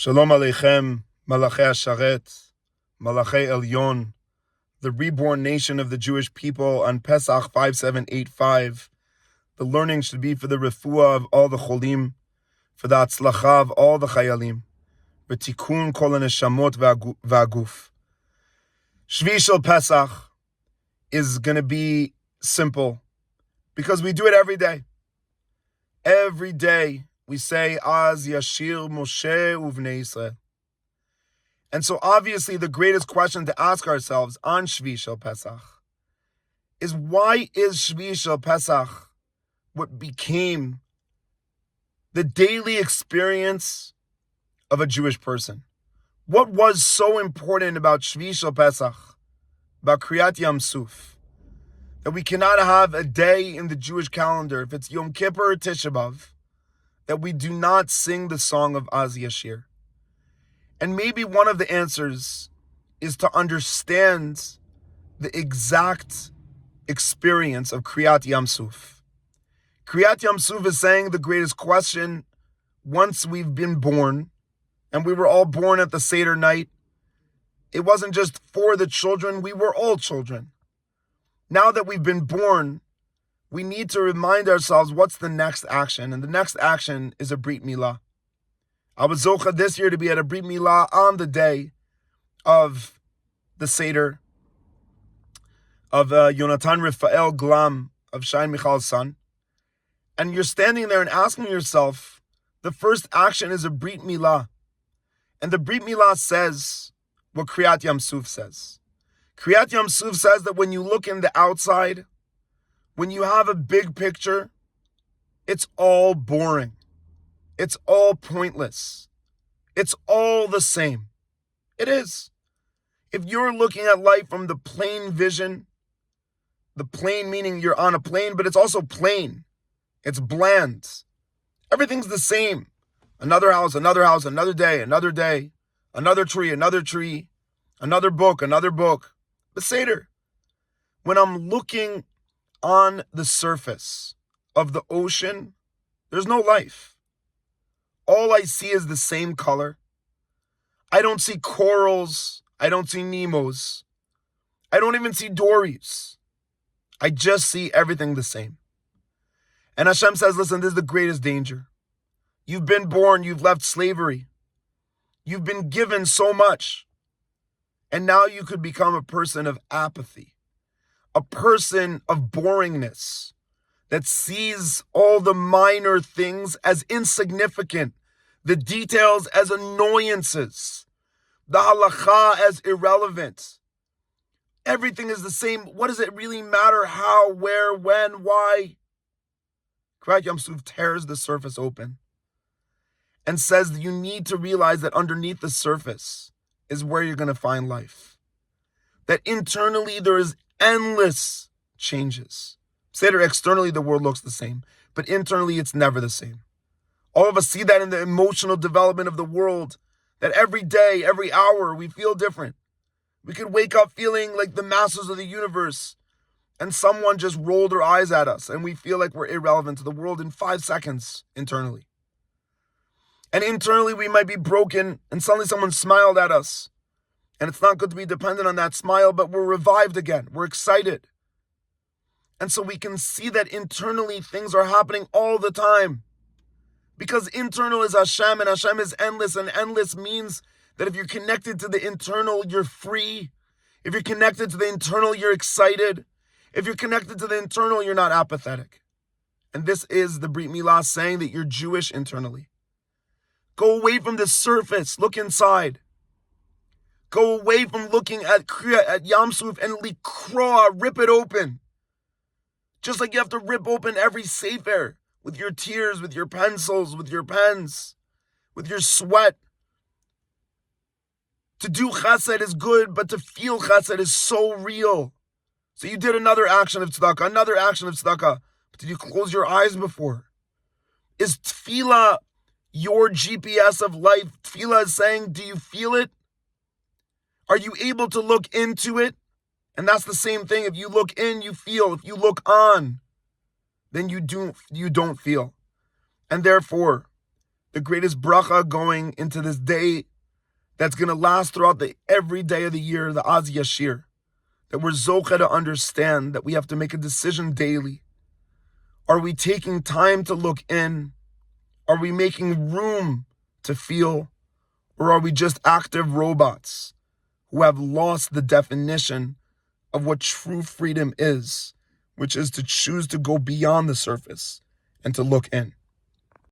Shalom Aleichem, Malachei Hasharet, Malachei Elyon, the reborn nation of the Jewish people on Pesach 5785. The learning should be for the refuah of all the cholim, for the atzlacha of all the chayalim, v'tikun kol haneshamot v'aguf. Shvi shel Pesach is going to be simple, because we do it every day. Every day we say, Az yashir Moshe uvnei Yisrael. And so obviously the greatest question to ask ourselves on Shvi shel Pesach is, why is Shvi shel Pesach what became the daily experience of a Jewish person? What was so important about Shvi shel Pesach, about Kriyat Yam Suf, that we cannot have a day in the Jewish calendar, if it's Yom Kippur or Tisha B'Av, that we do not sing the song of Az Yashir? And maybe one of the answers is to understand the exact experience of Kriyat Yam Suf. Kriyat Yam Suf is saying the greatest question once we've been born, and we were all born at the Seder night. It wasn't just for the children, we were all children. Now that we've been born, we need to remind ourselves what's the next action. And the next action is a Brit Milah. I was zocha this year to be at a Brit Milah on the day of the Seder of Yonatan Rafael Glam, of Shain Michal's son. And you're standing there and asking yourself, the first action is a Brit Milah. And the Brit Milah says what Kriyat Yam Suf says. Kriyat Yam Suf says that when you look in the outside, when you have a big picture, it's all boring. It's all pointless. It's all the same. It is. If you're looking at life from the plain vision, the plain meaning you're on a plane, but it's also plain. It's bland. Everything's the same. Another house, another day, another tree, another book. The Seder. When I'm looking on the surface of the ocean, there's no life. All I see is the same color. I don't see corals. I don't see Nemos. I don't even see Dories. I just see everything the same. And Hashem says, listen, this is the greatest danger. You've been born, you've left slavery. You've been given so much. And now you could become a person of apathy, a person of boringness that sees all the minor things as insignificant, the details as annoyances, the halakha as irrelevant. Everything is the same. What does it really matter? How, where, when, why? Kriyat Yam Suf tears the surface open and says that you need to realize that underneath the surface is where you're going to find life. That internally there is endless changes. Seder, externally the world looks the same, but internally it's never the same. All of us see that in the emotional development of the world, that every day, every hour, we feel different. We could wake up feeling like the masters of the universe, and someone just rolled their eyes at us, and we feel like we're irrelevant to the world in 5 seconds internally. And internally we might be broken, and suddenly someone smiled at us. And it's not good to be dependent on that smile, but we're revived again. We're excited. And so we can see that internally things are happening all the time. Because internal is Hashem, and Hashem is endless, and endless means that if you're connected to the internal, you're free. If you're connected to the internal, you're excited. If you're connected to the internal, you're not apathetic. And this is the Brit Milah saying that you're Jewish internally. Go away from the surface, look inside. Go away from looking at Yam Suf and likroa, rip it open. Just like you have to rip open every sefer with your tears, with your pencils, with your pens, with your sweat. To do chesed is good, but to feel chesed is so real. So you did another action of tzedakah, but did you close your eyes before? Is tefillah your GPS of life? Tefillah is saying, do you feel it? Are you able to look into it? And that's the same thing. If you look in, you feel. If you look on, then you don't feel. And therefore, the greatest bracha going into this day that's going to last throughout every day of the year, the Az Yashir, that we're zocheh to understand that we have to make a decision daily. Are we taking time to look in? Are we making room to feel? Or are we just active robots who have lost the definition of what true freedom is, which is to choose to go beyond the surface and to look in?